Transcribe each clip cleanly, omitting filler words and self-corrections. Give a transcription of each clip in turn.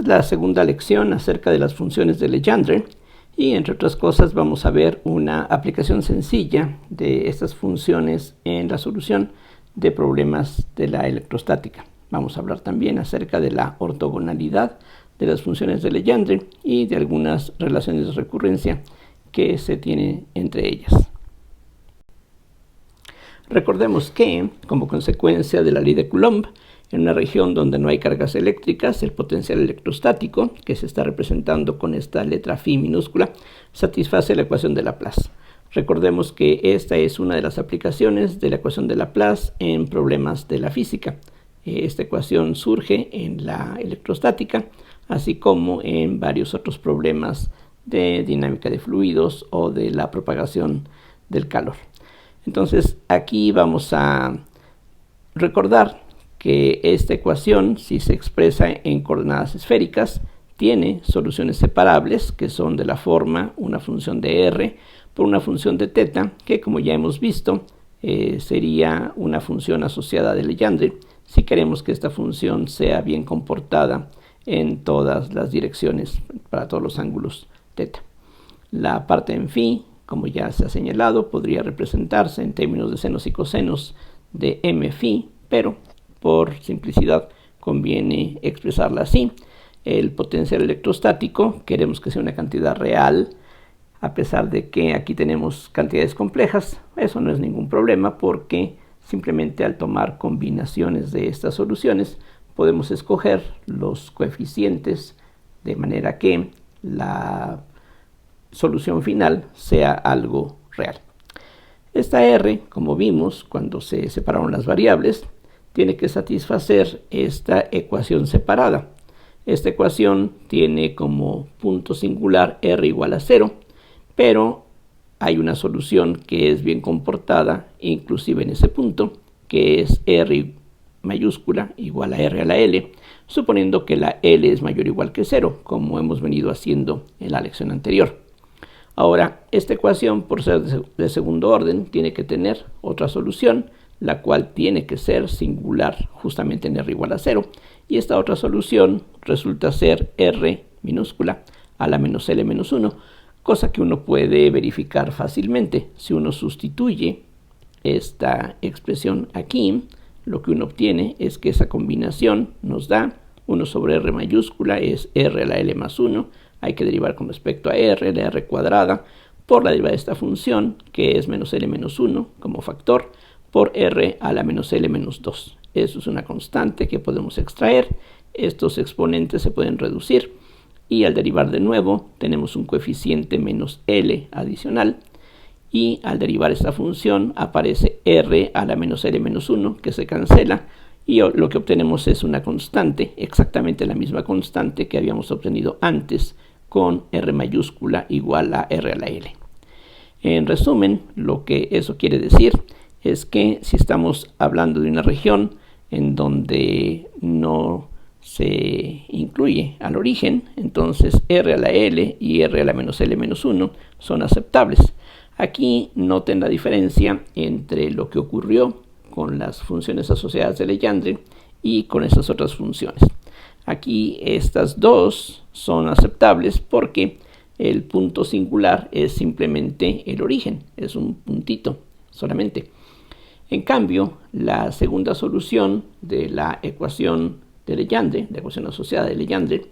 Esta es la segunda lección acerca de las funciones de Legendre y entre otras cosas vamos a ver una aplicación sencilla de estas funciones en la solución de problemas de la electrostática. Vamos a hablar también acerca de la ortogonalidad de las funciones de Legendre y de algunas relaciones de recurrencia que se tienen entre ellas. Recordemos que, como consecuencia de la ley de Coulomb, en una región donde no hay cargas eléctricas, el potencial electrostático, que se está representando con esta letra phi minúscula, satisface la ecuación de Laplace. Recordemos que esta es una de las aplicaciones de la ecuación de Laplace en problemas de la física. Esta ecuación surge en la electrostática, así como en varios otros problemas de dinámica de fluidos o de la propagación del calor. Entonces, aquí vamos a recordar que esta ecuación, si se expresa en coordenadas esféricas, tiene soluciones separables, que son de la forma una función de r por una función de θ, que como ya hemos visto, sería una función asociada de Legendre, si queremos que esta función sea bien comportada en todas las direcciones, para todos los ángulos θ. La parte en phi, como ya se ha señalado, podría representarse en términos de senos y cosenos de m phi, pero por simplicidad conviene expresarla así. El potencial electrostático queremos que sea una cantidad real, a pesar de que aquí tenemos cantidades complejas. Eso no es ningún problema porque simplemente al tomar combinaciones de estas soluciones podemos escoger los coeficientes de manera que la solución final sea algo real. Esta r, como vimos cuando se separaron las variables, tiene que satisfacer esta ecuación separada. Esta ecuación tiene como punto singular r igual a 0, pero hay una solución que es bien comportada inclusive en ese punto, que es r mayúscula igual a r a la l, suponiendo que la l es mayor o igual que 0, como hemos venido haciendo en la lección anterior. Ahora, esta ecuación, por ser de segundo orden, tiene que tener otra solución, la cual tiene que ser singular justamente en r igual a 0. Y esta otra solución resulta ser r minúscula a la menos l menos 1, cosa que uno puede verificar fácilmente. Si uno sustituye esta expresión aquí, lo que uno obtiene es que esa combinación nos da 1 sobre r mayúscula es r a la l más 1. Hay que derivar con respecto a r, la r cuadrada, por la derivada de esta función, que es menos l menos 1 como factor, por r a la menos l menos 2. Eso es una constante que podemos extraer. Estos exponentes se pueden reducir y al derivar de nuevo tenemos un coeficiente menos l adicional y al derivar esta función aparece r a la menos l menos 1 que se cancela y lo que obtenemos es una constante, exactamente la misma constante que habíamos obtenido antes con r mayúscula igual a r a la l. En resumen, lo que eso quiere decir es que si estamos hablando de una región en donde no se incluye al origen, entonces r a la l y r a la menos l menos 1 son aceptables. Aquí noten la diferencia entre lo que ocurrió con las funciones asociadas de Legendre y con estas otras funciones. Aquí estas dos son aceptables porque el punto singular es simplemente el origen, es un puntito solamente. En cambio, la segunda solución de la ecuación de Legendre, la ecuación asociada de Legendre,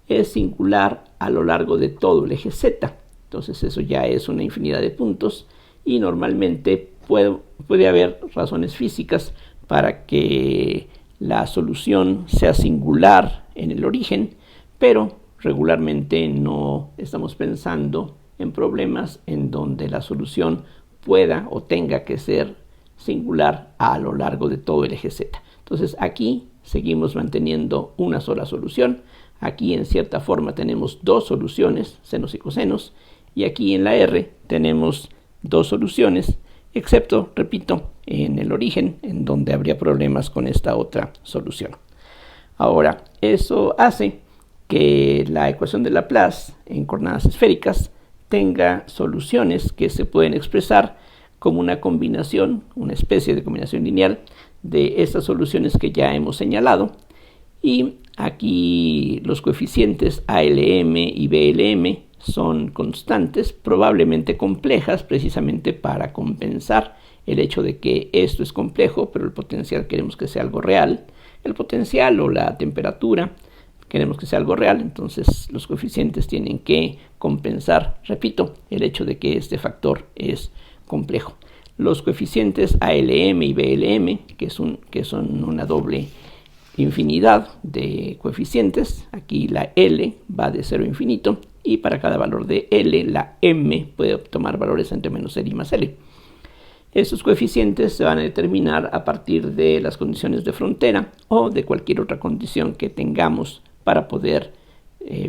es singular a lo largo de todo el eje z. Entonces eso ya es una infinidad de puntos y normalmente puede haber razones físicas para que la solución sea singular en el origen, pero regularmente no estamos pensando en problemas en donde la solución pueda o tenga que ser singular a lo largo de todo el eje z. Entonces aquí seguimos manteniendo una sola solución. Aquí en cierta forma tenemos dos soluciones, senos y cosenos, y aquí en la r tenemos dos soluciones, excepto, repito, en el origen, en donde habría problemas con esta otra solución. Ahora, eso hace que la ecuación de Laplace en coordenadas esféricas tenga soluciones que se pueden expresar como una combinación, una especie de combinación lineal de estas soluciones que ya hemos señalado. Y aquí los coeficientes ALM y BLM son constantes, probablemente complejas, precisamente para compensar el hecho de que esto es complejo, pero el potencial queremos que sea algo real. El potencial o la temperatura queremos que sea algo real, entonces los coeficientes tienen que compensar, repito, el hecho de que este factor es complejo. Los coeficientes ALM y BLM, que son una doble infinidad de coeficientes, aquí la L va de 0 a infinito, y para cada valor de L, la M puede tomar valores entre menos L y más L. Estos coeficientes se van a determinar a partir de las condiciones de frontera o de cualquier otra condición que tengamos para poder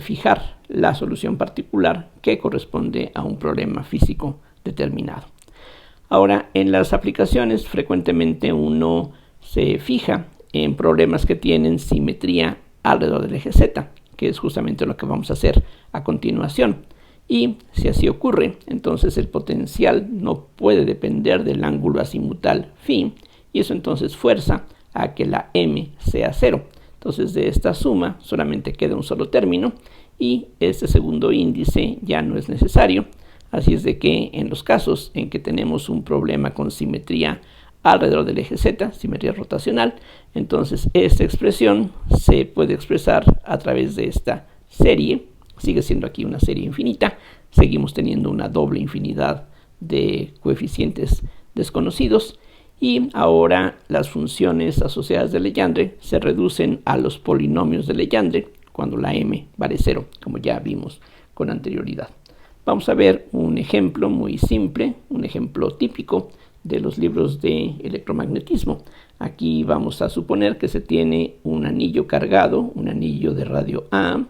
fijar la solución particular que corresponde a un problema físico determinado. Ahora, en las aplicaciones frecuentemente uno se fija en problemas que tienen simetría alrededor del eje Z, que es justamente lo que vamos a hacer a continuación. Y si así ocurre, entonces el potencial no puede depender del ángulo azimutal phi, y eso entonces fuerza a que la m sea 0. Entonces de esta suma solamente queda un solo término y este segundo índice ya no es necesario. Así es de que en los casos en que tenemos un problema con simetría alrededor del eje Z, simetría rotacional, entonces esta expresión se puede expresar a través de esta serie. Sigue siendo aquí una serie infinita, seguimos teniendo una doble infinidad de coeficientes desconocidos y ahora las funciones asociadas de Legendre se reducen a los polinomios de Legendre cuando la m vale 0, como ya vimos con anterioridad. Vamos a ver un ejemplo muy simple, un ejemplo típico de los libros de electromagnetismo. Aquí vamos a suponer que se tiene un anillo cargado, un anillo de radio A,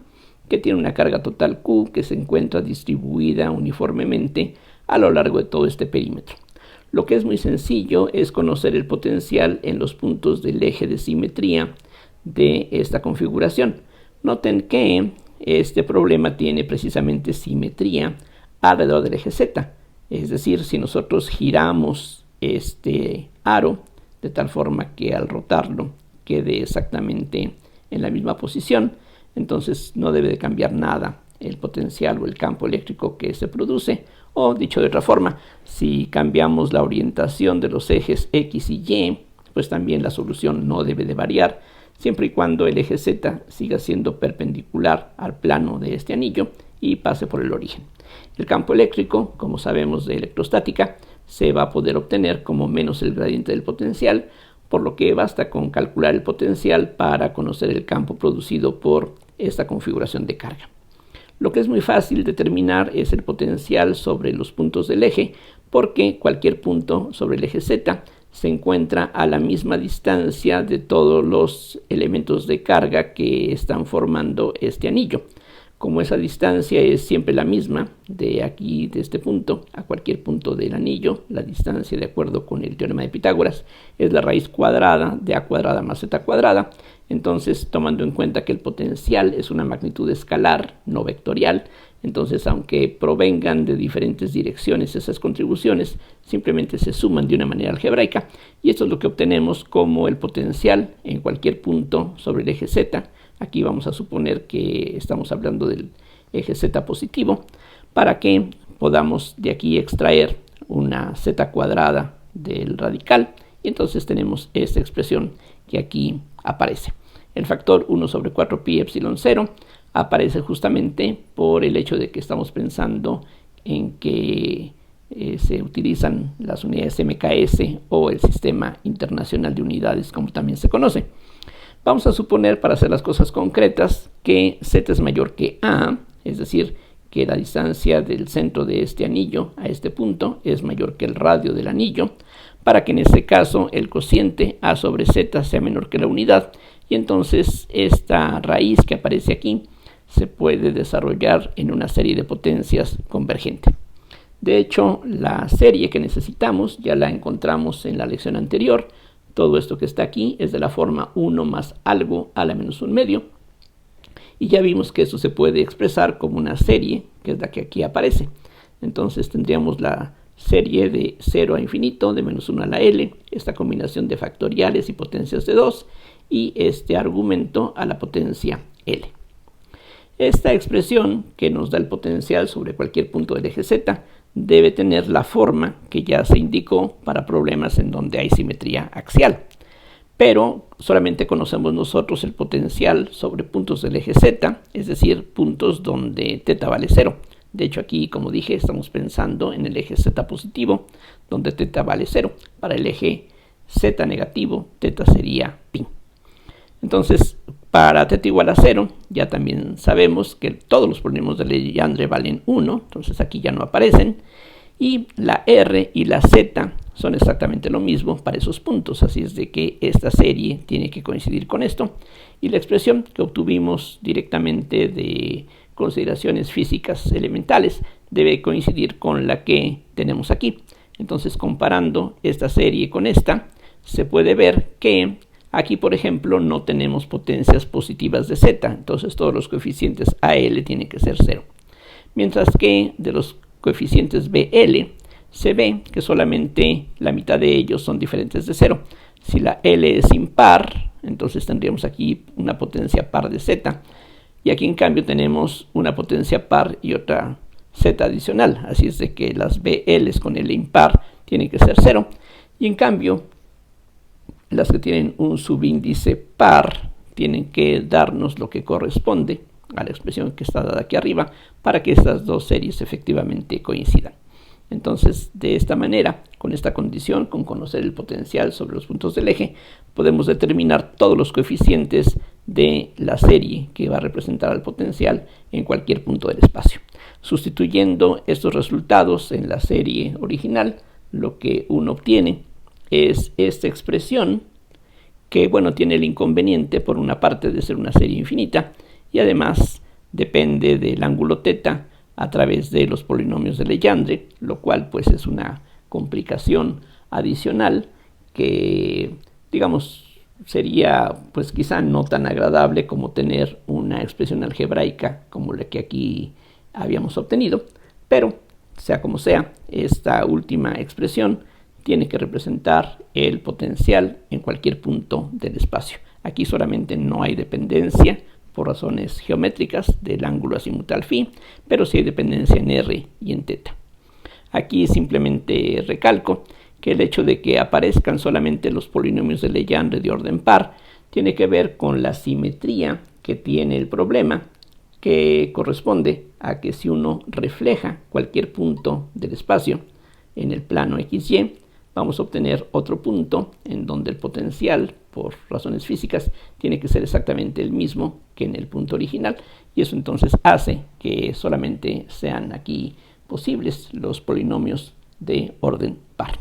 que tiene una carga total Q que se encuentra distribuida uniformemente a lo largo de todo este perímetro. Lo que es muy sencillo es conocer el potencial en los puntos del eje de simetría de esta configuración. Noten que este problema tiene precisamente simetría alrededor del eje Z. Es decir, si nosotros giramos este aro de tal forma que al rotarlo quede exactamente en la misma posición, entonces no debe de cambiar nada el potencial o el campo eléctrico que se produce. O dicho de otra forma, si cambiamos la orientación de los ejes X y Y, pues también la solución no debe de variar, siempre y cuando el eje Z siga siendo perpendicular al plano de este anillo y pase por el origen. El campo eléctrico, como sabemos de electrostática, se va a poder obtener como menos el gradiente del potencial, por lo que basta con calcular el potencial para conocer el campo producido por esta configuración de carga. Lo que es muy fácil determinar es el potencial sobre los puntos del eje, porque cualquier punto sobre el eje Z se encuentra a la misma distancia de todos los elementos de carga que están formando este anillo. Como esa distancia es siempre la misma, de aquí, de este punto, a cualquier punto del anillo, la distancia, de acuerdo con el teorema de Pitágoras, es la raíz cuadrada de a cuadrada más z cuadrada. Entonces, tomando en cuenta que el potencial es una magnitud escalar, no vectorial, entonces, aunque provengan de diferentes direcciones esas contribuciones, simplemente se suman de una manera algebraica, y esto es lo que obtenemos como el potencial en cualquier punto sobre el eje Z. Aquí vamos a suponer que estamos hablando del eje Z positivo, para que podamos de aquí extraer una z cuadrada del radical, y entonces tenemos esta expresión que aquí aparece. El factor 1 sobre 4 pi epsilon 0 aparece justamente por el hecho de que estamos pensando en que se utilizan las unidades MKS o el Sistema Internacional de Unidades, como también se conoce. Vamos a suponer, para hacer las cosas concretas, que Z es mayor que A, es decir, que la distancia del centro de este anillo a este punto es mayor que el radio del anillo, para que en este caso el cociente A sobre Z sea menor que la unidad, y entonces esta raíz que aparece aquí se puede desarrollar en una serie de potencias convergente. De hecho, la serie que necesitamos ya la encontramos en la lección anterior. Todo esto que está aquí es de la forma 1 más algo a la menos 1 medio. Y ya vimos que eso se puede expresar como una serie, que es la que aquí aparece. Entonces tendríamos la serie de 0 a infinito, de menos 1 a la L, esta combinación de factoriales y potencias de 2. y este argumento a la potencia L. Esta expresión que nos da el potencial sobre cualquier punto del eje Z debe tener la forma que ya se indicó para problemas en donde hay simetría axial. Pero solamente conocemos nosotros el potencial sobre puntos del eje Z, es decir, puntos donde θ vale 0. De hecho, aquí, como dije, estamos pensando en el eje Z positivo, donde θ vale 0. Para el eje Z negativo, θ sería pi. Entonces, para θ igual a 0, ya también sabemos que todos los polinomios de Legendre valen 1, entonces aquí ya no aparecen. Y la R y la Z son exactamente lo mismo para esos puntos, así es de que esta serie tiene que coincidir con esto. Y la expresión que obtuvimos directamente de consideraciones físicas elementales debe coincidir con la que tenemos aquí. Entonces, comparando esta serie con esta, se puede ver que aquí, por ejemplo, no tenemos potencias positivas de Z, entonces todos los coeficientes AL tienen que ser 0. Mientras que de los coeficientes BL se ve que solamente la mitad de ellos son diferentes de 0. Si la L es impar, entonces tendríamos aquí una potencia par de Z, y aquí en cambio tenemos una potencia par y otra Z adicional, así es de que las BLs con L impar tienen que ser 0, y en cambio las que tienen un subíndice par tienen que darnos lo que corresponde a la expresión que está dada aquí arriba para que estas dos series efectivamente coincidan. Entonces, de esta manera, con esta condición, con conocer el potencial sobre los puntos del eje, podemos determinar todos los coeficientes de la serie que va a representar al potencial en cualquier punto del espacio. Sustituyendo estos resultados en la serie original, lo que uno obtiene es esta expresión que, bueno, tiene el inconveniente por una parte de ser una serie infinita y además depende del ángulo θ a través de los polinomios de Legendre, lo cual pues es una complicación adicional que, digamos, sería pues quizá no tan agradable como tener una expresión algebraica como la que aquí habíamos obtenido, pero sea como sea, esta última expresión tiene que representar el potencial en cualquier punto del espacio. Aquí solamente no hay dependencia por razones geométricas del ángulo azimutal φ, pero sí hay dependencia en R y en θ. Aquí simplemente recalco que el hecho de que aparezcan solamente los polinomios de Legendre de orden par tiene que ver con la simetría que tiene el problema, que corresponde a que si uno refleja cualquier punto del espacio en el plano XY, vamos a obtener otro punto en donde el potencial, por razones físicas, tiene que ser exactamente el mismo que en el punto original, y eso entonces hace que solamente sean aquí posibles los polinomios de orden par.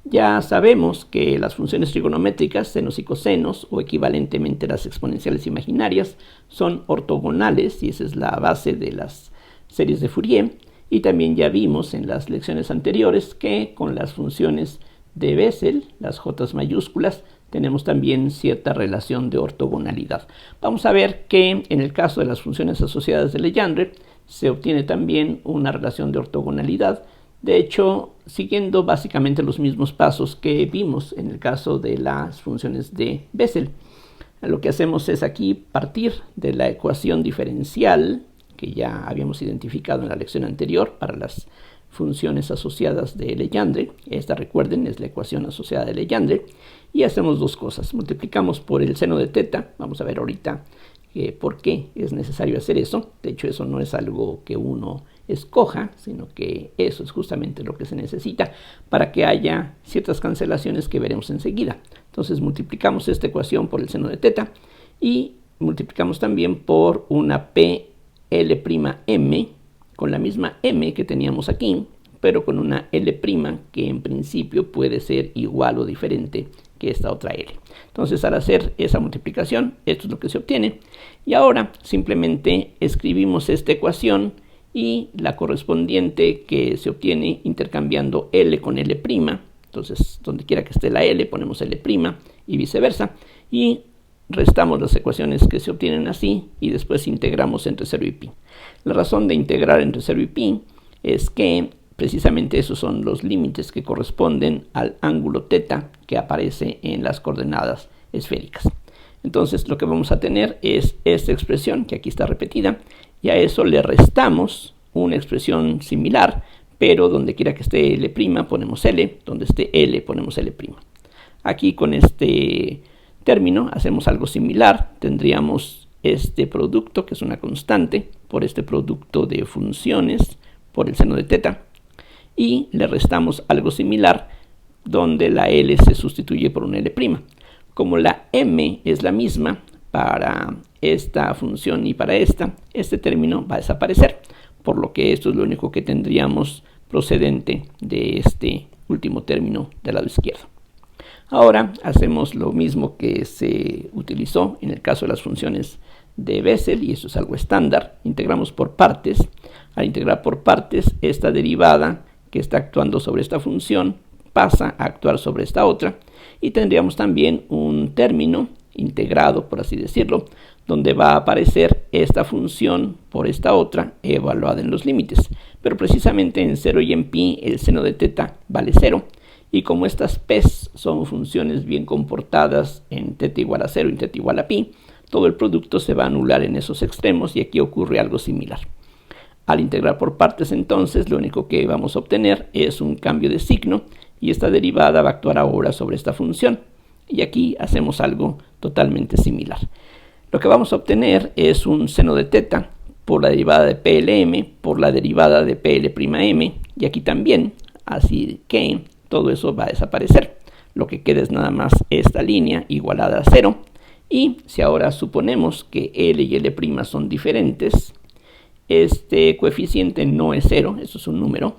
Ya sabemos que las funciones trigonométricas, senos y cosenos, o equivalentemente las exponenciales imaginarias, son ortogonales, y esa es la base de las series de Fourier. Y también ya vimos en las lecciones anteriores que con las funciones de Bessel, las J mayúsculas, tenemos también cierta relación de ortogonalidad. Vamos a ver que en el caso de las funciones asociadas de Legendre se obtiene también una relación de ortogonalidad. De hecho, siguiendo básicamente los mismos pasos que vimos en el caso de las funciones de Bessel. Lo que hacemos es aquí partir de la ecuación diferencial que ya habíamos identificado en la lección anterior para las funciones asociadas de Legendre. Esta, recuerden, es la ecuación asociada de Legendre. Y hacemos dos cosas. Multiplicamos por el seno de θ. Vamos a ver ahorita por qué es necesario hacer eso. De hecho, eso no es algo que uno escoja, sino que eso es justamente lo que se necesita para que haya ciertas cancelaciones que veremos enseguida. Entonces, multiplicamos esta ecuación por el seno de θ y multiplicamos también por una P L'M con la misma M que teníamos aquí, pero con una L' que en principio puede ser igual o diferente que esta otra L. Entonces, al hacer esa multiplicación, esto es lo que se obtiene. Y ahora simplemente escribimos esta ecuación y la correspondiente que se obtiene intercambiando L con L'. Entonces, donde quiera que esté la L, ponemos L' y viceversa. Y restamos las ecuaciones que se obtienen así y después integramos entre 0 y pi. La razón de integrar entre 0 y pi es que precisamente esos son los límites que corresponden al ángulo θ que aparece en las coordenadas esféricas. Entonces lo que vamos a tener es esta expresión que aquí está repetida, y a eso le restamos una expresión similar, pero donde quiera que esté L' ponemos L, donde esté L ponemos L'. Aquí con este término hacemos algo similar, tendríamos este producto que es una constante por este producto de funciones por el seno de θ, y le restamos algo similar donde la L se sustituye por un L'. Como la M es la misma para esta función y para esta, este término va a desaparecer, por lo que esto es lo único que tendríamos procedente de este último término del lado izquierdo. Ahora hacemos lo mismo que se utilizó en el caso de las funciones de Bessel, y eso es algo estándar. Integramos por partes. Al integrar por partes, esta derivada que está actuando sobre esta función pasa a actuar sobre esta otra, y tendríamos también un término integrado, por así decirlo, donde va a aparecer esta función por esta otra evaluada en los límites. Pero precisamente en 0 y en pi el seno de θ vale 0, y como estas p's son funciones bien comportadas en θ igual a 0 y θ igual a pi, todo el producto se va a anular en esos extremos, y aquí ocurre algo similar. Al integrar por partes, entonces, lo único que vamos a obtener es un cambio de signo, y esta derivada va a actuar ahora sobre esta función. Y aquí hacemos algo totalmente similar. Lo que vamos a obtener es un seno de θ por la derivada de PLM por la derivada de PL'M, y aquí también, así que todo eso va a desaparecer. Lo que queda es nada más esta línea igualada a 0, y si ahora suponemos que L y L' son diferentes, este coeficiente no es 0, eso es un número.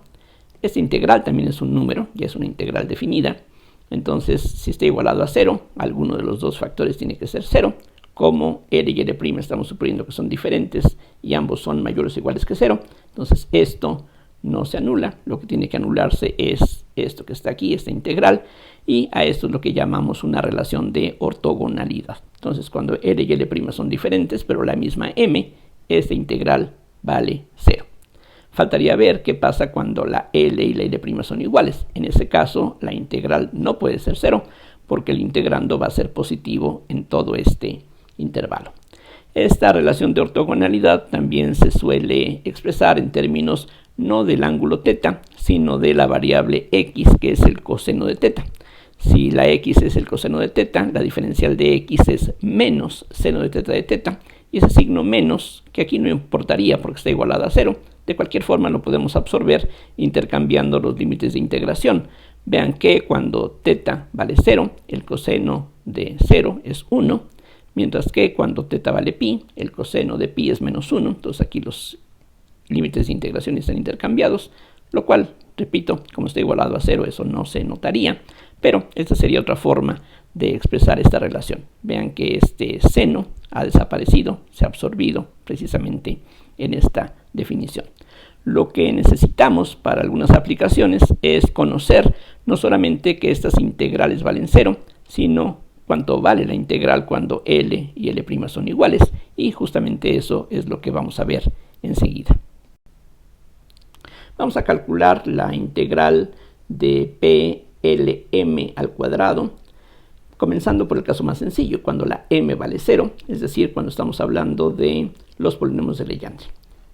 Esta integral también es un número, ya es una integral definida. Entonces, si está igualado a 0, alguno de los dos factores tiene que ser 0. Como L y L' estamos suponiendo que son diferentes y ambos son mayores o iguales que 0, entonces esto no se anula. Lo que tiene que anularse es esto que está aquí, esta integral, y a esto es lo que llamamos una relación de ortogonalidad. Entonces, cuando L y L' son diferentes, pero la misma m, esta integral vale 0. Faltaría ver qué pasa cuando la L y la L' son iguales. En ese caso, la integral no puede ser 0, porque el integrando va a ser positivo en todo este intervalo. Esta relación de ortogonalidad también se suele expresar en términos no del ángulo θ, sino de la variable x, que es el coseno de θ. Si la x es el coseno de θ, la diferencial de x es menos seno de θ de θ, y ese signo menos, que aquí no importaría porque está igualado a 0, de cualquier forma lo podemos absorber intercambiando los límites de integración. Vean que cuando θ vale 0, el coseno de 0 es 1, mientras que cuando θ vale pi, el coseno de pi es menos 1. Entonces aquí los límites de integración están intercambiados, lo cual, repito, como está igualado a 0, eso no se notaría, pero esta sería otra forma de expresar esta relación. Vean que este seno ha desaparecido, se ha absorbido precisamente en esta definición. Lo que necesitamos para algunas aplicaciones es conocer no solamente que estas integrales valen 0, sino cuánto vale la integral cuando L y L' son iguales, y justamente eso es lo que vamos a ver enseguida. Vamos a calcular la integral de PLM al cuadrado, comenzando por el caso más sencillo, cuando la m vale 0, es decir, cuando estamos hablando de los polinomios de Legendre.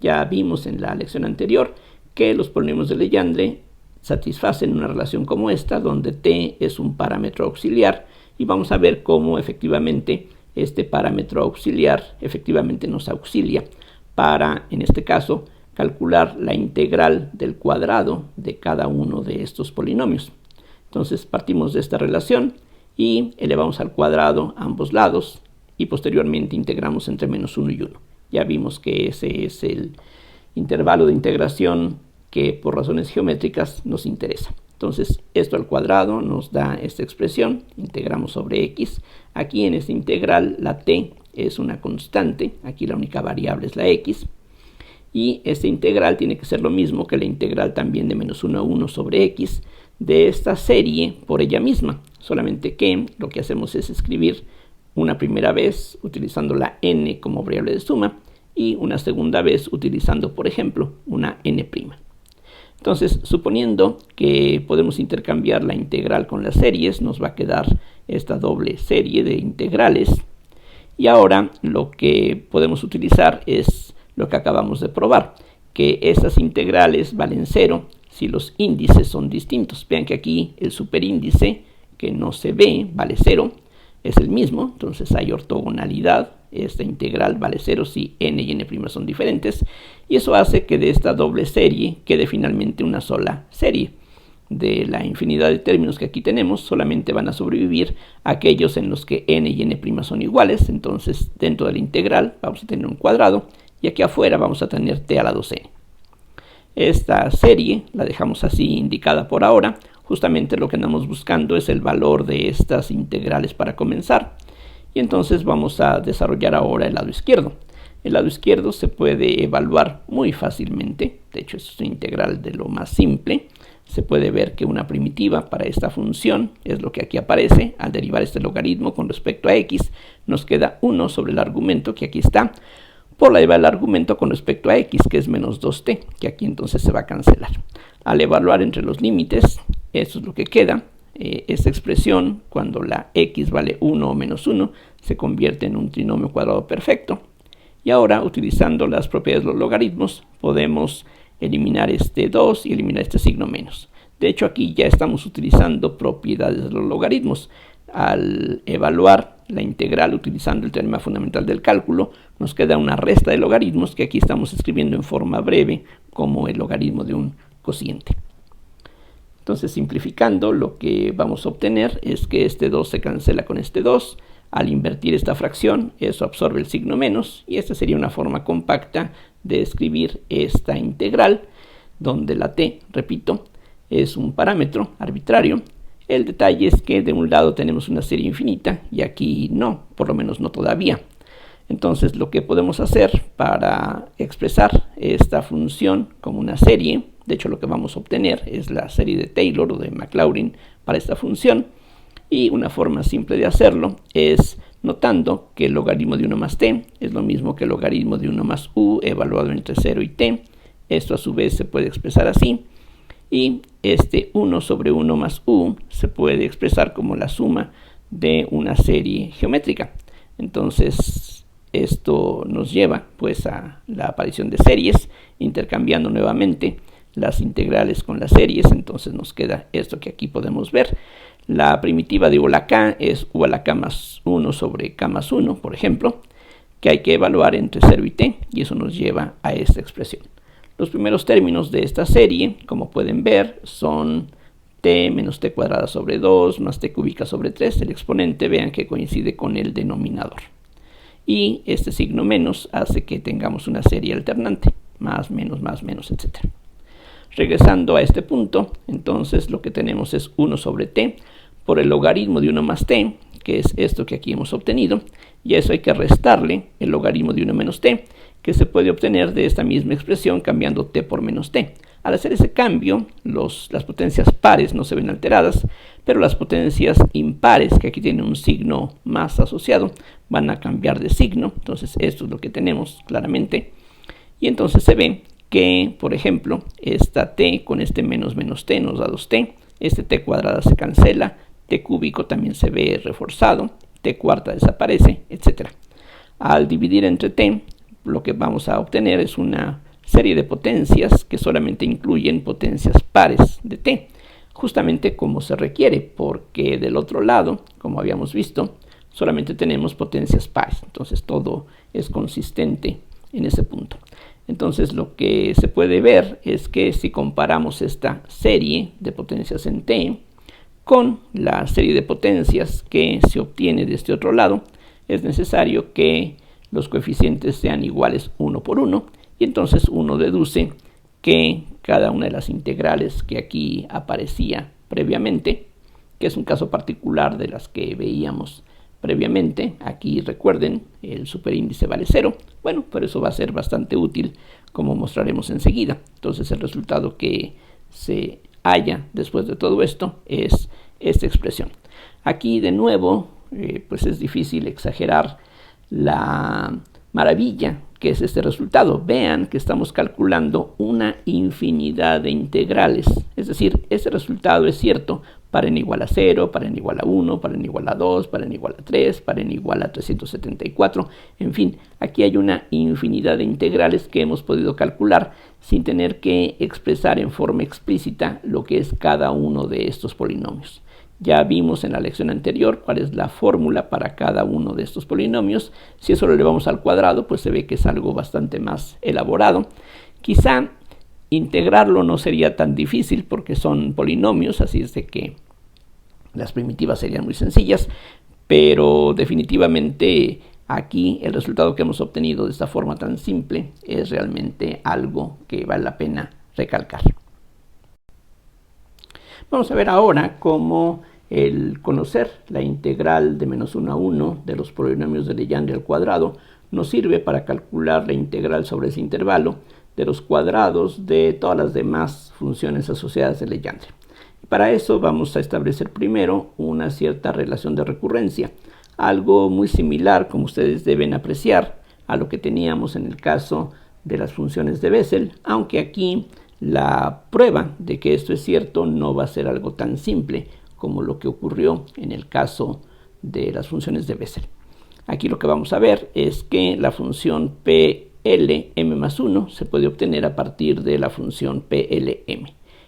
Ya vimos en la lección anterior que los polinomios de Legendre satisfacen una relación como esta, donde t es un parámetro auxiliar, y vamos a ver cómo efectivamente este parámetro auxiliar efectivamente nos auxilia para, en este caso, calcular la integral del cuadrado de cada uno de estos polinomios. Entonces partimos de esta relación y elevamos al cuadrado ambos lados, y posteriormente integramos entre menos 1 y 1. Ya vimos que ese es el intervalo de integración que por razones geométricas nos interesa. Entonces esto al cuadrado nos da esta expresión, integramos sobre x. Aquí en esta integral la t es una constante, aquí la única variable es la x. Y esta integral tiene que ser lo mismo que la integral también de menos 1 a 1 sobre x de esta serie por ella misma. Solamente que lo que hacemos es escribir una primera vez utilizando la n como variable de suma y una segunda vez utilizando, por ejemplo, una n'. Entonces, suponiendo que podemos intercambiar la integral con las series, nos va a quedar esta doble serie de integrales. Y ahora lo que podemos utilizar es lo que acabamos de probar, que estas integrales valen 0 si los índices son distintos. Vean que aquí el superíndice, que no se ve, vale 0, es el mismo, entonces hay ortogonalidad. Esta integral vale 0 si n y n' son diferentes, y eso hace que de esta doble serie quede finalmente una sola serie. De la infinidad de términos que aquí tenemos, solamente van a sobrevivir aquellos en los que n y n' son iguales. Entonces, dentro de la integral vamos a tener un cuadrado, y aquí afuera vamos a tener t a la 2n. Esta serie la dejamos así indicada por ahora. Justamente lo que andamos buscando es el valor de estas integrales para comenzar. Y entonces vamos a desarrollar ahora el lado izquierdo. El lado izquierdo se puede evaluar muy fácilmente. De hecho, es una integral de lo más simple. Se puede ver que una primitiva para esta función es lo que aquí aparece. Al derivar este logaritmo con respecto a x, nos queda 1 sobre el argumento, que aquí está, por la derivada del argumento con respecto a x, que es menos 2t, que aquí entonces se va a cancelar. Al evaluar entre los límites, eso es lo que queda. Esta expresión, cuando la x vale 1 o menos 1, se convierte en un trinomio cuadrado perfecto. Y ahora, utilizando las propiedades de los logaritmos, podemos eliminar este 2 y eliminar este signo menos. De hecho, aquí ya estamos utilizando propiedades de los logaritmos. Al evaluar la integral utilizando el teorema fundamental del cálculo, nos queda una resta de logaritmos que aquí estamos escribiendo en forma breve como el logaritmo de un cociente. Entonces, simplificando, lo que vamos a obtener es que este 2 se cancela con este 2. Al invertir esta fracción, eso absorbe el signo menos, y esta sería una forma compacta de escribir esta integral, donde la t, repito, es un parámetro arbitrario. El detalle es que de un lado tenemos una serie infinita y aquí no, por lo menos no todavía. Entonces, lo que podemos hacer para expresar esta función como una serie, de hecho lo que vamos a obtener es la serie de Taylor o de Maclaurin para esta función, y una forma simple de hacerlo es notando que el logaritmo de 1 más t es lo mismo que el logaritmo de 1 más u evaluado entre 0 y t. Esto a su vez se puede expresar así, y este 1 sobre 1 más u se puede expresar como la suma de una serie geométrica. Entonces, esto nos lleva pues a la aparición de series, intercambiando nuevamente las integrales con las series. Entonces nos queda esto que aquí podemos ver. La primitiva de u a la k es u a la k más 1 sobre k más 1, por ejemplo, que hay que evaluar entre 0 y t, y eso nos lleva a esta expresión. Los primeros términos de esta serie, como pueden ver, son t menos t cuadrada sobre 2 más t cúbica sobre 3. El exponente, vean que coincide con el denominador. Y este signo menos hace que tengamos una serie alternante, más, menos, etc. Regresando a este punto, entonces lo que tenemos es 1 sobre t por el logaritmo de 1 más t, que es esto que aquí hemos obtenido, y a eso hay que restarle el logaritmo de 1 menos t, que se puede obtener de esta misma expresión cambiando t por menos t. Al hacer ese cambio, las potencias pares no se ven alteradas, pero las potencias impares, que aquí tienen un signo más asociado, van a cambiar de signo. Entonces esto es lo que tenemos claramente, y entonces se ve que, por ejemplo, esta t con este menos menos t nos da 2t, este t cuadrada se cancela, t cúbico también se ve reforzado, t cuarta desaparece, etc. Al dividir entre t, lo que vamos a obtener es una serie de potencias que solamente incluyen potencias pares de t, justamente como se requiere, porque del otro lado, como habíamos visto, solamente tenemos potencias pares. Entonces todo es consistente en ese punto. Entonces lo que se puede ver es que si comparamos esta serie de potencias en t con la serie de potencias que se obtiene de este otro lado, es necesario que los coeficientes sean iguales 1 por 1, y entonces uno deduce que cada una de las integrales que aquí aparecía previamente, que es un caso particular de las que veíamos previamente, aquí recuerden, el superíndice vale 0, bueno, pero eso va a ser bastante útil, como mostraremos enseguida. Entonces el resultado que se halla después de todo esto es esta expresión. Aquí de nuevo, pues es difícil exagerar la maravilla ¿Qué es este resultado? Vean que estamos calculando una infinidad de integrales. Es decir, este resultado es cierto para n igual a 0, para n igual a 1, para n igual a 2, para n igual a 3, para n igual a 374. En fin, aquí hay una infinidad de integrales que hemos podido calcular sin tener que expresar en forma explícita lo que es cada uno de estos polinomios. Ya vimos en la lección anterior cuál es la fórmula para cada uno de estos polinomios. Si eso lo elevamos al cuadrado, pues se ve que es algo bastante más elaborado. Quizá integrarlo no sería tan difícil porque son polinomios, así es de que las primitivas serían muy sencillas, pero definitivamente aquí el resultado que hemos obtenido de esta forma tan simple es realmente algo que vale la pena recalcar. Vamos a ver ahora cómo el conocer la integral de menos 1 a 1 de los polinomios de Legendre al cuadrado nos sirve para calcular la integral sobre ese intervalo de los cuadrados de todas las demás funciones asociadas de Legendre. Y para eso vamos a establecer primero una cierta relación de recurrencia, algo muy similar, como ustedes deben apreciar, a lo que teníamos en el caso de las funciones de Bessel, aunque aquí la prueba de que esto es cierto no va a ser algo tan simple como lo que ocurrió en el caso de las funciones de Bessel. Aquí lo que vamos a ver es que la función PLM más 1 se puede obtener a partir de la función PLM.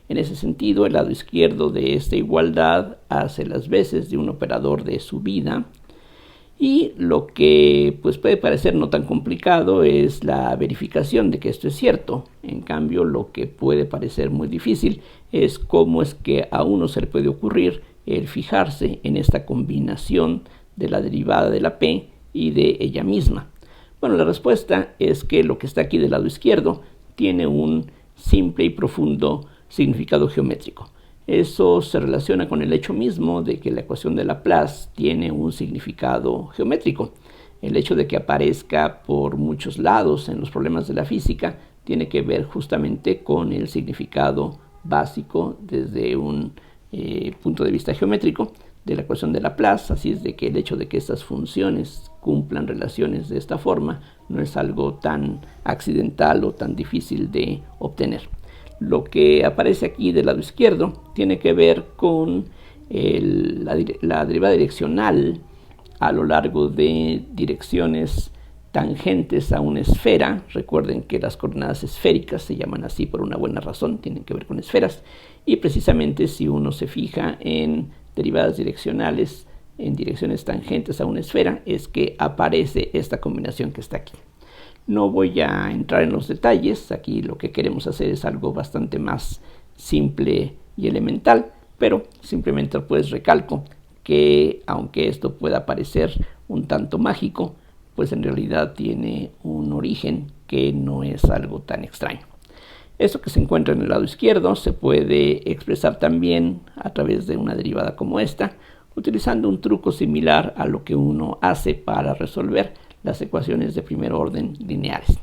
En ese sentido, el lado izquierdo de esta igualdad hace las veces de un operador de subida. Y lo que pues puede parecer no tan complicado es la verificación de que esto es cierto. En cambio, lo que puede parecer muy difícil es cómo es que a uno se le puede ocurrir el fijarse en esta combinación de la derivada de la p y de ella misma. Bueno, la respuesta es que lo que está aquí del lado izquierdo tiene un simple y profundo significado geométrico. Eso se relaciona con el hecho mismo de que la ecuación de Laplace tiene un significado geométrico. El hecho de que aparezca por muchos lados en los problemas de la física tiene que ver justamente con el significado básico desde un punto de vista geométrico de la ecuación de Laplace. Así es de que el hecho de que estas funciones cumplan relaciones de esta forma no es algo tan accidental o tan difícil de obtener. Lo que aparece aquí del lado izquierdo tiene que ver con la derivada direccional a lo largo de direcciones tangentes a una esfera. Recuerden que las coordenadas esféricas se llaman así por una buena razón, tienen que ver con esferas. Y precisamente si uno se fija en derivadas direccionales en direcciones tangentes a una esfera, es que aparece esta combinación que está aquí. No voy a entrar en los detalles, aquí lo que queremos hacer es algo bastante más simple y elemental, pero simplemente pues recalco que aunque esto pueda parecer un tanto mágico, pues en realidad tiene un origen que no es algo tan extraño. Esto que se encuentra en el lado izquierdo se puede expresar también a través de una derivada como esta, utilizando un truco similar a lo que uno hace para resolver las ecuaciones de primer orden lineales.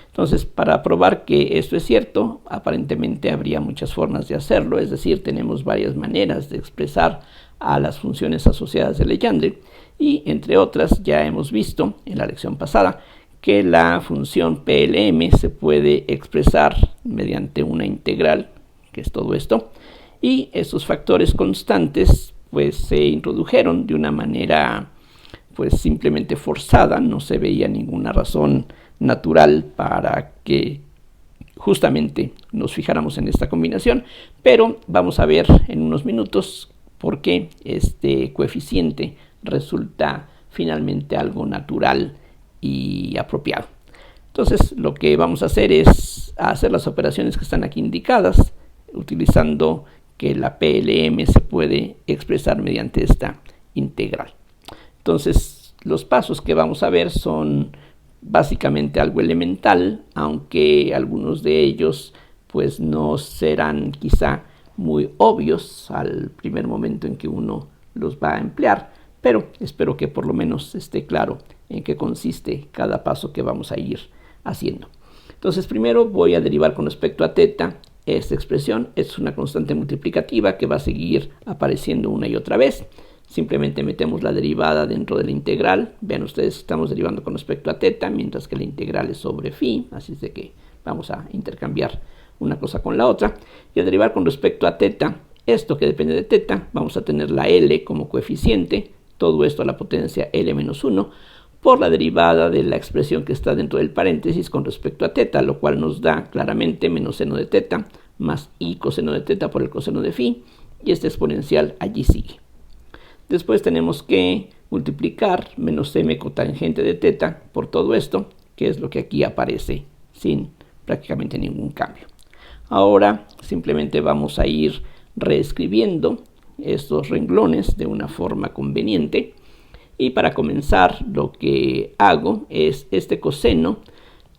Entonces, para probar que esto es cierto, aparentemente habría muchas formas de hacerlo, es decir, tenemos varias maneras de expresar a las funciones asociadas de Legendre y, entre otras, ya hemos visto en la lección pasada que la función PLM se puede expresar mediante una integral, que es todo esto, y estos factores constantes pues se introdujeron de una manera pues simplemente forzada, no se veía ninguna razón natural para que justamente nos fijáramos en esta combinación, pero vamos a ver en unos minutos por qué este coeficiente resulta finalmente algo natural y apropiado. Entonces lo que vamos a hacer es hacer las operaciones que están aquí indicadas, utilizando que la PLM se puede expresar mediante esta integral. Entonces, los pasos que vamos a ver son básicamente algo elemental, aunque algunos de ellos pues no serán quizá muy obvios al primer momento en que uno los va a emplear, pero espero que por lo menos esté claro en qué consiste cada paso que vamos a ir haciendo. Entonces, primero voy a derivar con respecto a θ. Esta expresión es una constante multiplicativa que va a seguir apareciendo una y otra vez. simplemente metemos la derivada dentro de la integral. Vean ustedes, estamos derivando con respecto a teta, mientras que la integral es sobre phi, así es de que vamos a intercambiar una cosa con la otra. Y al derivar con respecto a teta, esto que depende de teta, vamos a tener la L como coeficiente, todo esto a la potencia L menos 1, por la derivada de la expresión que está dentro del paréntesis con respecto a teta, lo cual nos da claramente menos seno de teta más i coseno de teta por el coseno de phi, y este exponencial allí sigue. Después tenemos que multiplicar menos m cotangente de teta por todo esto, que es lo que aquí aparece sin prácticamente ningún cambio. Ahora simplemente vamos a ir reescribiendo estos renglones de una forma conveniente. Y para comenzar, lo que hago es este coseno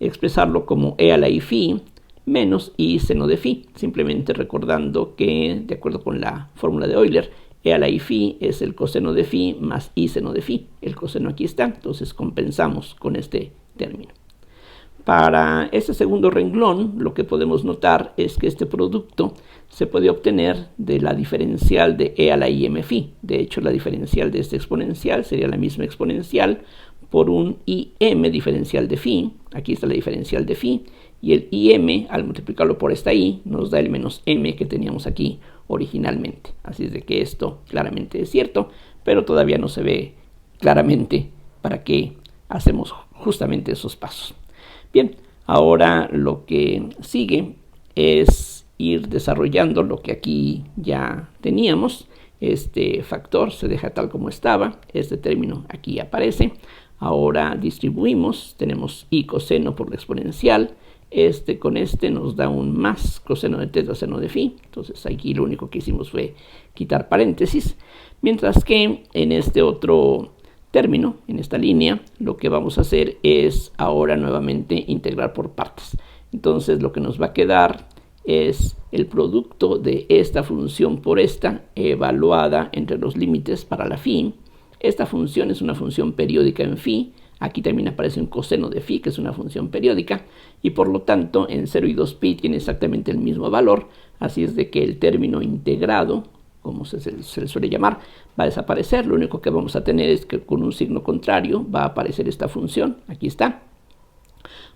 expresarlo como e a la i phi menos i seno de phi, simplemente recordando que, de acuerdo con la fórmula de Euler, e a la i phi es el coseno de phi más i seno de phi. El coseno aquí está, entonces compensamos con este término. Para este segundo renglón, lo que podemos notar es que este producto se puede obtener de la diferencial de e a la im phi. De hecho, la diferencial de este exponencial sería la misma exponencial por un im diferencial de phi. Aquí está la diferencial de phi. Y el im, al multiplicarlo por esta i, nos da el menos m que teníamos aquí originalmente. Así es de que esto claramente es cierto, pero todavía no se ve claramente para qué hacemos justamente esos pasos. Bien, ahora lo que sigue es ir desarrollando lo que aquí ya teníamos. Este factor se deja tal como estaba, este término aquí aparece. Ahora distribuimos, tenemos i coseno por la exponencial. Este con este nos da un más coseno de teta seno de phi. Entonces aquí lo único que hicimos fue quitar paréntesis. Mientras que en este otro término, en esta línea, lo que vamos a hacer es ahora nuevamente integrar por partes. Entonces lo que nos va a quedar es el producto de esta función por esta evaluada entre los límites para la phi. Esta función es una función periódica en phi. Aquí también aparece un coseno de phi, que es una función periódica, y por lo tanto en 0 y 2pi tiene exactamente el mismo valor. Así es de que el término integrado, como se le suele llamar, va a desaparecer. Lo único que vamos a tener es que con un signo contrario va a aparecer esta función, aquí está,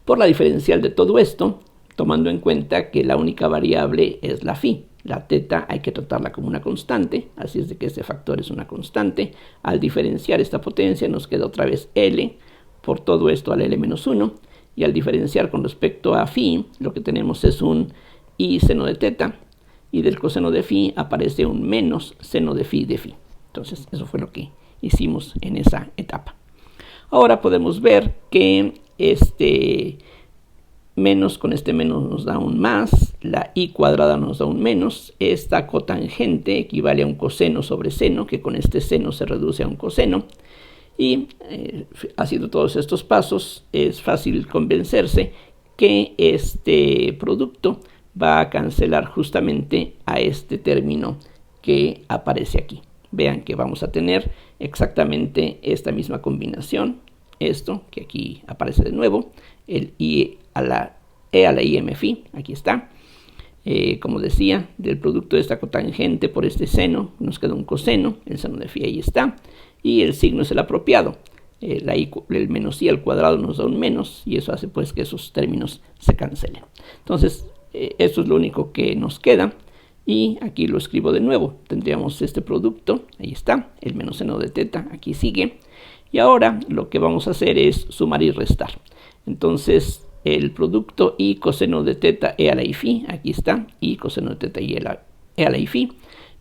por la diferencial de todo esto, tomando en cuenta que la única variable es la phi. La teta hay que tratarla como una constante, así es de que este factor es una constante. Al diferenciar esta potencia nos queda otra vez L por todo esto al L menos 1, y al diferenciar con respecto a phi, lo que tenemos es un i seno de teta, y del coseno de phi aparece un menos seno de phi de phi. Entonces eso fue lo que hicimos en esa etapa. Ahora podemos ver que este menos con este menos nos da un más, la i cuadrada nos da un menos, esta cotangente equivale a un coseno sobre seno, que con este seno se reduce a un coseno, y haciendo todos estos pasos es fácil convencerse que este producto va a cancelar justamente a este término que aparece aquí. Vean que vamos a tener exactamente esta misma combinación, esto que aquí aparece de nuevo, el i a la e a la im phi, aquí está. Como decía, del producto de esta cotangente por este seno nos queda un coseno, el seno de phi ahí está, y el signo es el apropiado. El menos i al cuadrado nos da un menos, y eso hace pues que esos términos se cancelen. Entonces, esto es lo único que nos queda, y aquí lo escribo de nuevo. Tendríamos este producto, ahí está, el menos seno de teta, aquí sigue, y ahora lo que vamos a hacer es sumar y restar. Entonces, el producto i coseno de teta e a la i phi, aquí está, i coseno de teta y e a la i phi,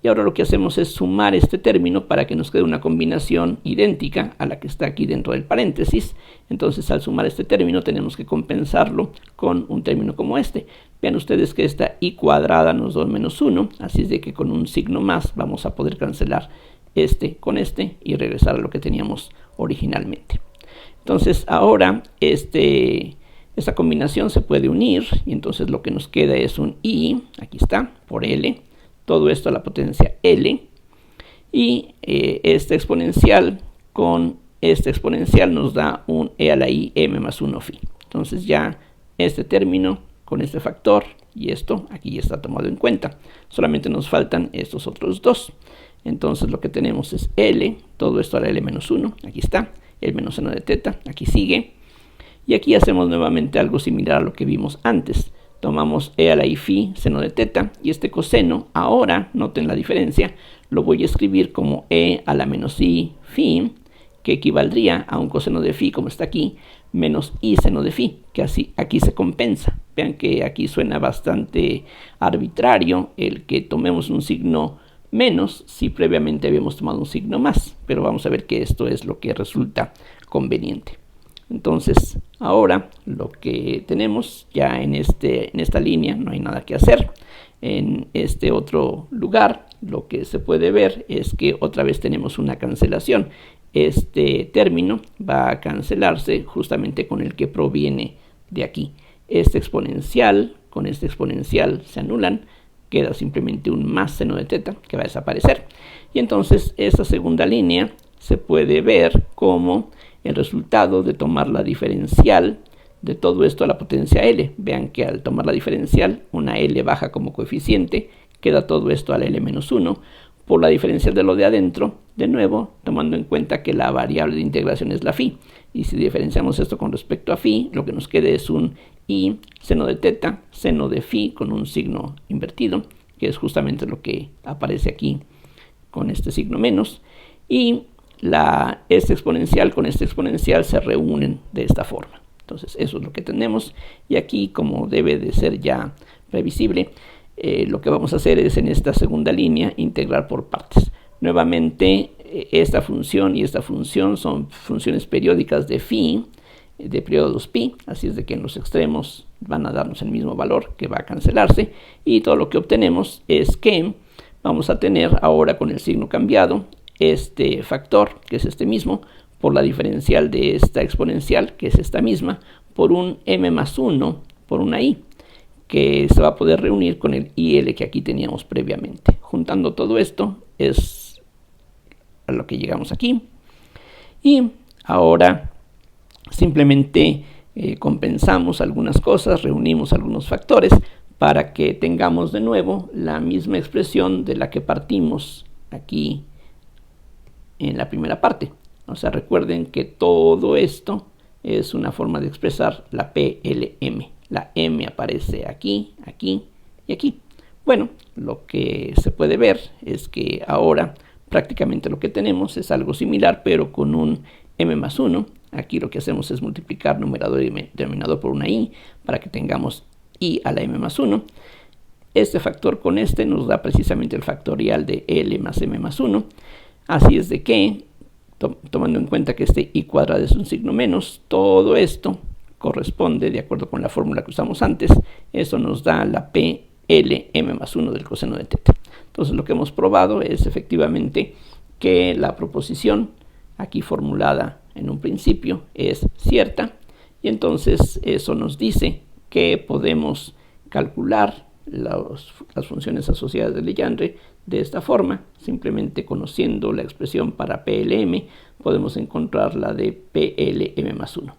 y ahora lo que hacemos es sumar este término para que nos quede una combinación idéntica a la que está aquí dentro del paréntesis. Entonces, al sumar este término tenemos que compensarlo con un término como este. Vean ustedes que esta i cuadrada nos da un menos 1, así es de que con un signo más vamos a poder cancelar este con este y regresar a lo que teníamos originalmente. Entonces, ahora esta combinación se puede unir, y entonces lo que nos queda es un i, aquí está, por L, todo esto a la potencia L, y este exponencial con este exponencial nos da un e a la i m más 1 phi. Entonces ya este término con este factor y esto aquí ya está tomado en cuenta. Solamente nos faltan estos otros dos. Entonces lo que tenemos es L, todo esto a la L menos 1, aquí está, el menos seno de teta, aquí sigue. Y aquí hacemos nuevamente algo similar a lo que vimos antes. Tomamos E a la I phi seno de teta, y este coseno, ahora, noten la diferencia, lo voy a escribir como E a la menos I phi, que equivaldría a un coseno de phi, como está aquí, menos I seno de phi, que así aquí se compensa. Vean que aquí suena bastante arbitrario el que tomemos un signo menos si previamente habíamos tomado un signo más, pero vamos a ver que esto es lo que resulta conveniente. Entonces, ahora lo que tenemos ya en esta línea no hay nada que hacer. En este otro lugar, lo que se puede ver es que otra vez tenemos una cancelación. Este término va a cancelarse justamente con el que proviene de aquí. Este exponencial con este exponencial se anulan, queda simplemente un más seno de teta que va a desaparecer. Y entonces esta segunda línea se puede ver como el resultado de tomar la diferencial de todo esto a la potencia L. Vean que al tomar la diferencial, una L baja como coeficiente, queda todo esto a la L menos 1 por la diferencial de lo de adentro, de nuevo tomando en cuenta que la variable de integración es la phi. Y si diferenciamos esto con respecto a phi, lo que nos quede es un I seno de teta, seno de phi con un signo invertido, que es justamente lo que aparece aquí con este signo menos. Y este exponencial con este exponencial se reúnen de esta forma. Entonces eso es lo que tenemos, y aquí, como debe de ser ya previsible, lo que vamos a hacer es en esta segunda línea integrar por partes. Nuevamente esta función y esta función son funciones periódicas de phi, de periodos pi, así es de que en los extremos van a darnos el mismo valor que va a cancelarse, y todo lo que obtenemos es que vamos a tener ahora con el signo cambiado este factor, que es este mismo, por la diferencial de esta exponencial, que es esta misma, por un m más 1 por una i, que se va a poder reunir con el IL que aquí teníamos previamente. Juntando todo esto es a lo que llegamos aquí. Y ahora simplemente compensamos algunas cosas, reunimos algunos factores para que tengamos de nuevo la misma expresión de la que partimos aquí en la primera parte. O sea, recuerden que todo esto es una forma de expresar la PLM. La M aparece aquí, aquí y aquí. Bueno, lo que se puede ver es que ahora prácticamente lo que tenemos es algo similar, pero con un m más 1. Aquí lo que hacemos es multiplicar numerador y denominador por una i para que tengamos i a la m más 1. Este factor con este nos da precisamente el factorial de l más m más 1. Así es de que, tomando en cuenta que este i cuadrado es un signo menos, todo esto corresponde, de acuerdo con la fórmula que usamos antes, eso nos da la PLM más 1 del coseno de teta. Entonces lo que hemos probado es efectivamente que la proposición aquí formulada en un principio es cierta, y entonces eso nos dice que podemos calcular las funciones asociadas de Legendre de esta forma. Simplemente conociendo la expresión para PLM podemos encontrar la de PLM más 1.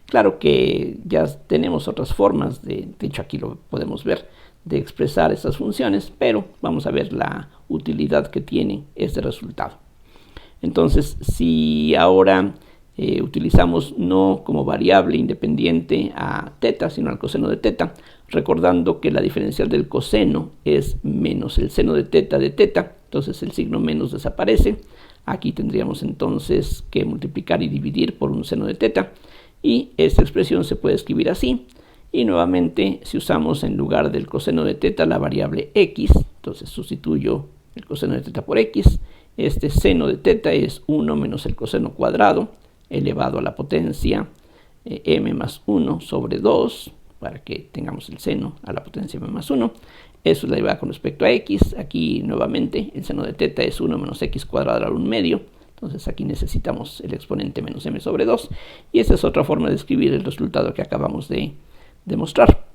Claro que ya tenemos otras formas, de hecho aquí lo podemos ver, de expresar estas funciones, pero vamos a ver la utilidad que tiene este resultado. Entonces, si ahora utilizamos no como variable independiente a teta, sino al coseno de teta, recordando que la diferencial del coseno es menos el seno de teta, entonces el signo menos desaparece. Aquí tendríamos entonces que multiplicar y dividir por un seno de teta, y esta expresión se puede escribir así. Y nuevamente, si usamos en lugar del coseno de teta la variable x, entonces sustituyo el coseno de teta por x. Este seno de teta es 1 menos el coseno cuadrado elevado a la potencia m más 1 sobre 2, para que tengamos el seno a la potencia m más 1. Eso es la derivada con respecto a x. Aquí nuevamente el seno de teta es 1 menos x cuadrado al 1 medio. Entonces aquí necesitamos el exponente menos m sobre 2. Y esta es otra forma de escribir el resultado que acabamos de demostrar.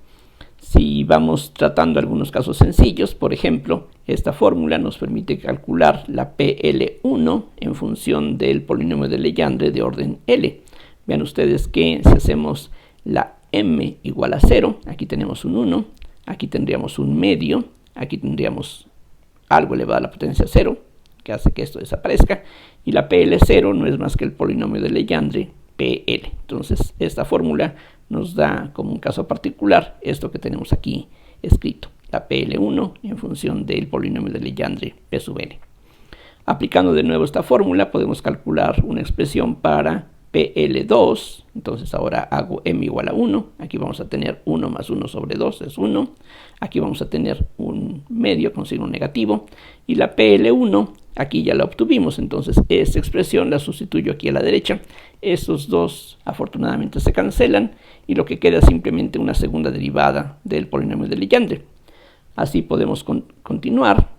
Si vamos tratando algunos casos sencillos, por ejemplo, esta fórmula nos permite calcular la PL1 en función del polinomio de Legendre de orden L. Vean ustedes que si hacemos la m igual a 0, aquí tenemos un 1, aquí tendríamos un medio, aquí tendríamos algo elevado a la potencia 0, que hace que esto desaparezca, y la PL0 no es más que el polinomio de Legendre PL. Entonces esta fórmula nos da como un caso particular esto que tenemos aquí escrito, la PL1 en función del polinomio de Legendre P sub n. Aplicando de nuevo esta fórmula podemos calcular una expresión para PL2, entonces ahora hago m igual a 1, aquí vamos a tener 1 más 1 sobre 2 es 1, aquí vamos a tener un medio con signo negativo, y la PL1 aquí ya la obtuvimos, entonces esta expresión la sustituyo aquí a la derecha, estos dos afortunadamente se cancelan, y lo que queda es simplemente una segunda derivada del polinomio de Legendre. Así podemos continuar,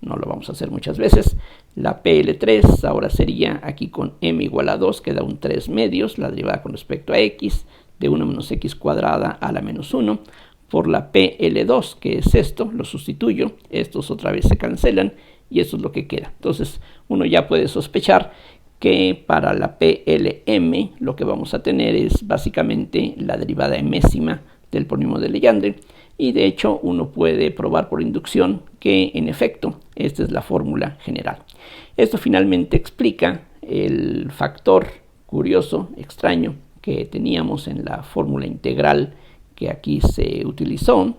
no lo vamos a hacer muchas veces. La PL3 ahora sería aquí con m igual a 2, queda un 3 medios, la derivada con respecto a x, de 1 menos x cuadrada a la menos 1, por la PL2, que es esto, lo sustituyo, estos otra vez se cancelan, y esto es lo que queda. Entonces uno ya puede sospechar que para la PLM lo que vamos a tener es básicamente la derivada mésima del polinomio de Legendre, y de hecho uno puede probar por inducción que en efecto esta es la fórmula general. Esto finalmente explica el factor curioso, extraño, que teníamos en la fórmula integral que aquí se utilizó,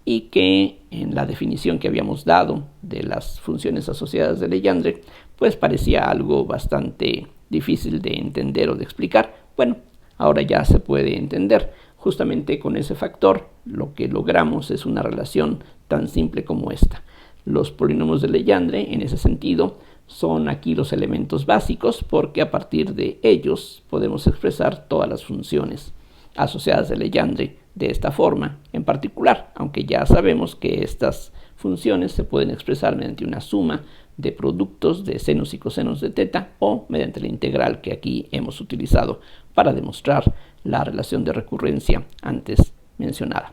y que en la definición que habíamos dado de las funciones asociadas de Legendre pues parecía algo bastante difícil de entender o de explicar. Bueno, ahora ya se puede entender. Justamente con ese factor lo que logramos es una relación tan simple como esta. Los polinomios de Legendre en ese sentido son aquí los elementos básicos, porque a partir de ellos podemos expresar todas las funciones asociadas de Legendre de esta forma en particular, aunque ya sabemos que estas funciones se pueden expresar mediante una suma de productos de senos y cosenos de teta, o mediante la integral que aquí hemos utilizado para demostrar la relación de recurrencia antes mencionada.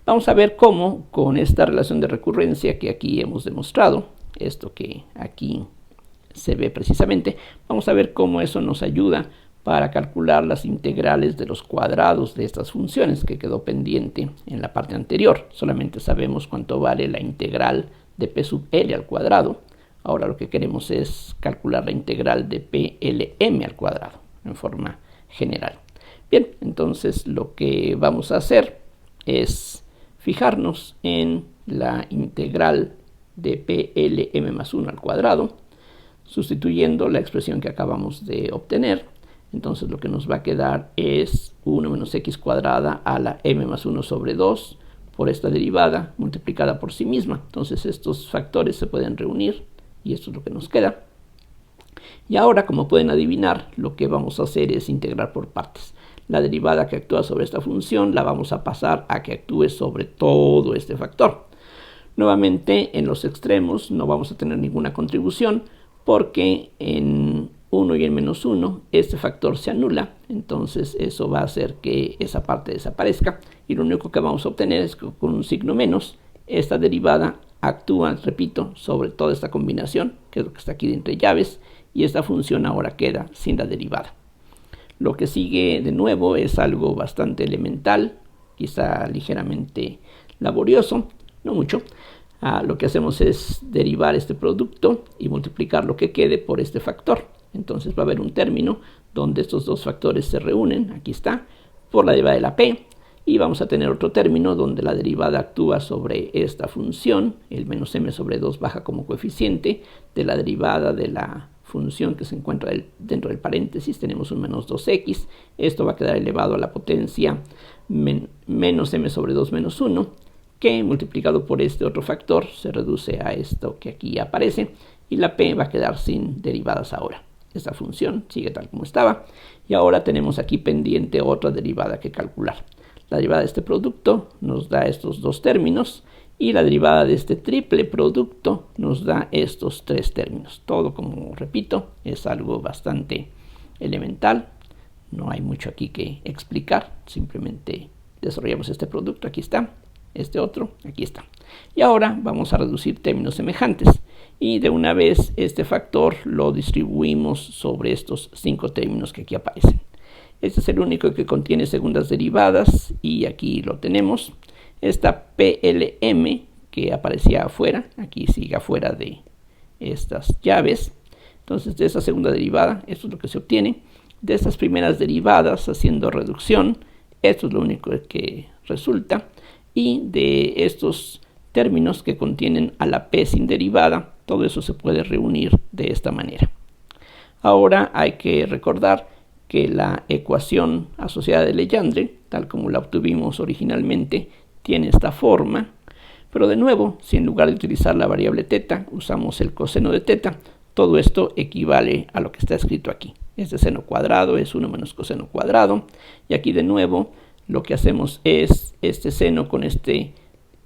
Vamos a ver cómo con esta relación de recurrencia que aquí hemos demostrado, esto que aquí se ve precisamente, vamos a ver cómo eso nos ayuda para calcular las integrales de los cuadrados de estas funciones, que quedó pendiente en la parte anterior. Solamente sabemos cuánto vale la integral de p sub l al cuadrado. Ahora lo que queremos es calcular la integral de PLM al cuadrado en forma general. Bien, entonces lo que vamos a hacer es fijarnos en la integral de PLM más 1 al cuadrado, sustituyendo la expresión que acabamos de obtener. Entonces lo que nos va a quedar es 1 menos x cuadrada a la m más 1 sobre 2 por esta derivada multiplicada por sí misma. Entonces estos factores se pueden reunir y esto es lo que nos queda. Y ahora, como pueden adivinar, lo que vamos a hacer es integrar por partes. La derivada que actúa sobre esta función la vamos a pasar a que actúe sobre todo este factor. Nuevamente en los extremos no vamos a tener ninguna contribución, porque en 1 y en menos 1 este factor se anula, entonces eso va a hacer que esa parte desaparezca, y lo único que vamos a obtener es que con un signo menos esta derivada actúa, repito, sobre toda esta combinación, que es lo que está aquí de entre llaves, y esta función ahora queda sin la derivada. Lo que sigue de nuevo es algo bastante elemental, quizá ligeramente laborioso, no mucho. Lo que hacemos es derivar este producto y multiplicar lo que quede por este factor. Entonces va a haber un término donde estos dos factores se reúnen, aquí está, por la derivada de la p, y vamos a tener otro término donde la derivada actúa sobre esta función, el menos m sobre 2 baja como coeficiente de la derivada de la función que se encuentra dentro del paréntesis, tenemos un menos 2x, esto va a quedar elevado a la potencia menos m sobre 2 menos 1, que multiplicado por este otro factor se reduce a esto que aquí aparece, y la p va a quedar sin derivadas ahora. Esta función sigue tal como estaba, y ahora tenemos aquí pendiente otra derivada que calcular. La derivada de este producto nos da estos dos términos, y la derivada de este triple producto nos da estos tres términos. Todo, como repito, es algo bastante elemental, no hay mucho aquí que explicar, simplemente desarrollamos este producto, aquí está, este otro, aquí está. Y ahora vamos a reducir términos semejantes, y de una vez este factor lo distribuimos sobre estos 5 términos que aquí aparecen. Este es el único que contiene segundas derivadas, y aquí lo tenemos. Esta PLM que aparecía afuera, aquí sigue afuera de estas llaves. Entonces de esta segunda derivada, esto es lo que se obtiene. De estas primeras derivadas, haciendo reducción, esto es lo único que resulta. Y de estos términos que contienen a la p sin derivada, todo eso se puede reunir de esta manera. Ahora hay que recordar que la ecuación asociada de Legendre, tal como la obtuvimos originalmente, tiene esta forma. Pero de nuevo, si en lugar de utilizar la variable teta usamos el coseno de teta, todo esto equivale a lo que está escrito aquí. Este seno cuadrado es 1 menos coseno cuadrado. Y aquí de nuevo lo que hacemos es este seno con este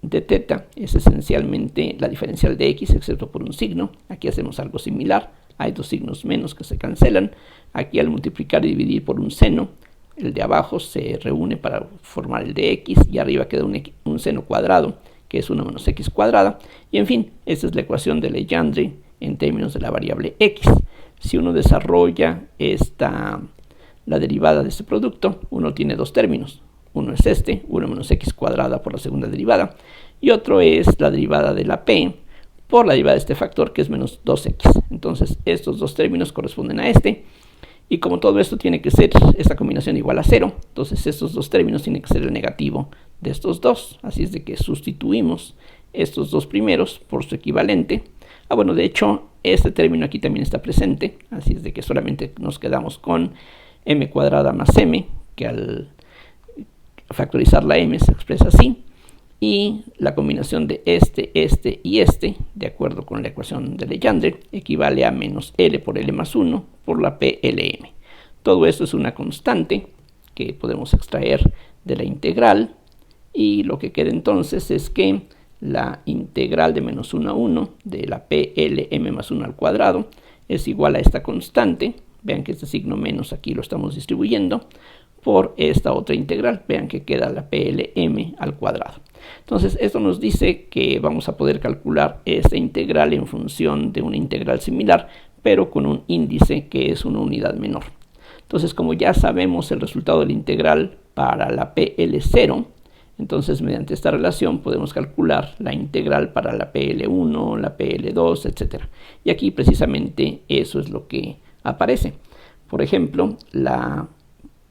de teta. Es esencialmente la diferencial de x excepto por un signo. Aquí hacemos algo similar. Hay dos signos menos que se cancelan. Aquí al multiplicar y dividir por un seno, el de abajo se reúne para formar el de x y arriba queda un seno cuadrado, que es 1 menos x cuadrada. Y en fin, esta es la ecuación de Legendre en términos de la variable x. Si uno desarrolla la derivada de este producto, uno tiene dos términos. Uno es este, 1 menos x cuadrada por la segunda derivada, y otro es la derivada de la p por la derivada de este factor, que es menos 2x. Entonces estos dos términos corresponden a este. Y como todo esto tiene que ser esta combinación igual a 0, entonces estos dos términos tienen que ser el negativo de estos dos. Así es de que sustituimos estos dos primeros por su equivalente. Bueno, de hecho, este término aquí también está presente. Así es de que solamente nos quedamos con m cuadrada más m, que al factorizar la m se expresa así. Y la combinación de este y este, de acuerdo con la ecuación de Legendre, equivale a menos L por L más 1 por la PLM. Todo esto es una constante que podemos extraer de la integral, y lo que queda entonces es que la integral de menos 1 a 1 de la PLM más 1 al cuadrado es igual a esta constante. Vean que este signo menos aquí lo estamos distribuyendo por esta otra integral. Vean que queda la PLM al cuadrado. Entonces esto nos dice que vamos a poder calcular esta integral en función de una integral similar, pero con un índice que es una unidad menor. Entonces, como ya sabemos el resultado de la integral para la PL0, entonces mediante esta relación podemos calcular la integral para la PL1, la PL2, etc. Y aquí precisamente eso es lo que aparece. Por ejemplo,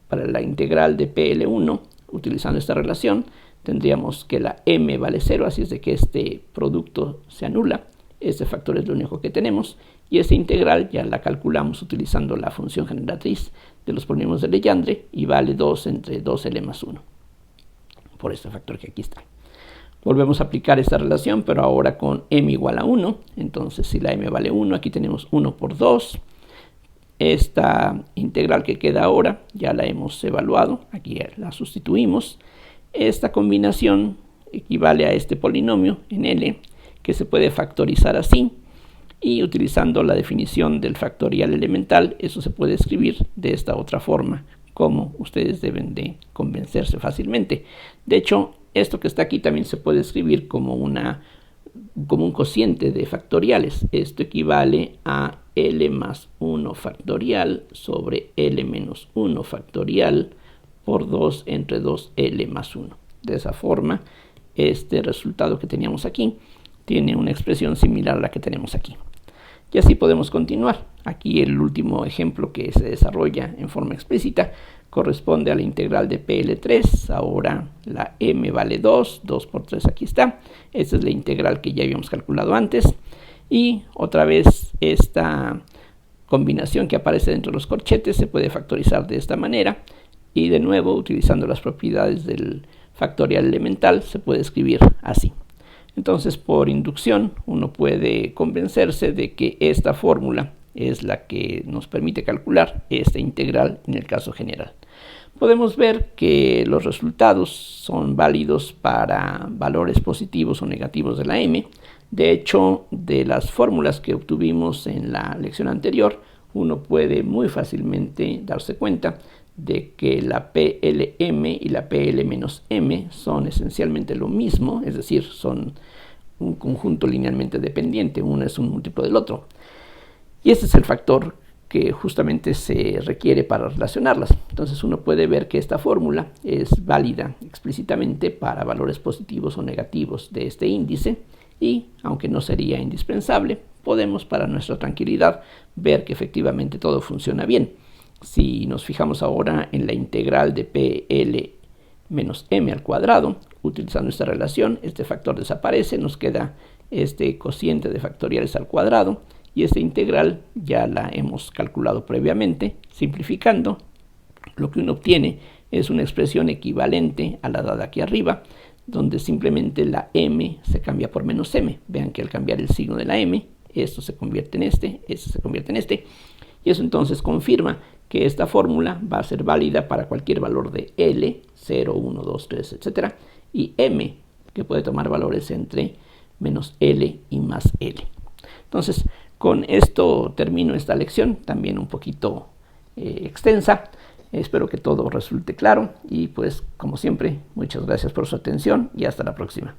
para la integral de PL1, utilizando esta relación, tendríamos que la m vale 0, así es de que este producto se anula. Este factor es lo único que tenemos, y esta integral ya la calculamos utilizando la función generatriz de los polinomios de Legendre, y vale 2 entre 2L más 1, por este factor que aquí está. Volvemos a aplicar esta relación, pero ahora con m igual a 1. Entonces, si la m vale 1, aquí tenemos 1 por 2. Esta integral que queda ahora ya la hemos evaluado, aquí la sustituimos. Esta combinación equivale a este polinomio en L, que se puede factorizar así, y utilizando la definición del factorial elemental, eso se puede escribir de esta otra forma, como ustedes deben de convencerse fácilmente. De hecho, esto que está aquí también se puede escribir como un cociente de factoriales. Esto equivale a L más 1 factorial sobre L menos 1 factorial por 2 entre 2L más 1. De esa forma, este resultado que teníamos aquí tiene una expresión similar a la que tenemos aquí. Y así podemos continuar. Aquí el último ejemplo que se desarrolla en forma explícita corresponde a la integral de PL3. Ahora la m vale 2, 2 por 3 aquí está. Esta es la integral que ya habíamos calculado antes. Y otra vez esta combinación que aparece dentro de los corchetes se puede factorizar de esta manera. Y de nuevo, utilizando las propiedades del factorial elemental, se puede escribir así. Entonces, por inducción, uno puede convencerse de que esta fórmula es la que nos permite calcular esta integral en el caso general. Podemos ver que los resultados son válidos para valores positivos o negativos de la m. De hecho, de las fórmulas que obtuvimos en la lección anterior, uno puede muy fácilmente darse cuenta de que la PLM y la PL-M son esencialmente lo mismo, es decir, son un conjunto linealmente dependiente, uno es un múltiplo del otro. Y este es el factor que justamente se requiere para relacionarlas. Entonces uno puede ver que esta fórmula es válida explícitamente para valores positivos o negativos de este índice, y, aunque no sería indispensable, podemos para nuestra tranquilidad ver que efectivamente todo funciona bien. Si nos fijamos ahora en la integral de PL menos m al cuadrado, utilizando esta relación, este factor desaparece, nos queda este cociente de factoriales al cuadrado, y esta integral ya la hemos calculado previamente. Simplificando, lo que uno obtiene es una expresión equivalente a la dada aquí arriba, donde simplemente la m se cambia por menos m. Vean que al cambiar el signo de la m, esto se convierte en esto se convierte en este, y eso entonces confirma que esta fórmula va a ser válida para cualquier valor de L, 0, 1, 2, 3, etc. Y M, que puede tomar valores entre menos L y más L. Entonces, con esto termino esta lección, también un poquito extensa. Espero que todo resulte claro y pues, como siempre, muchas gracias por su atención y hasta la próxima.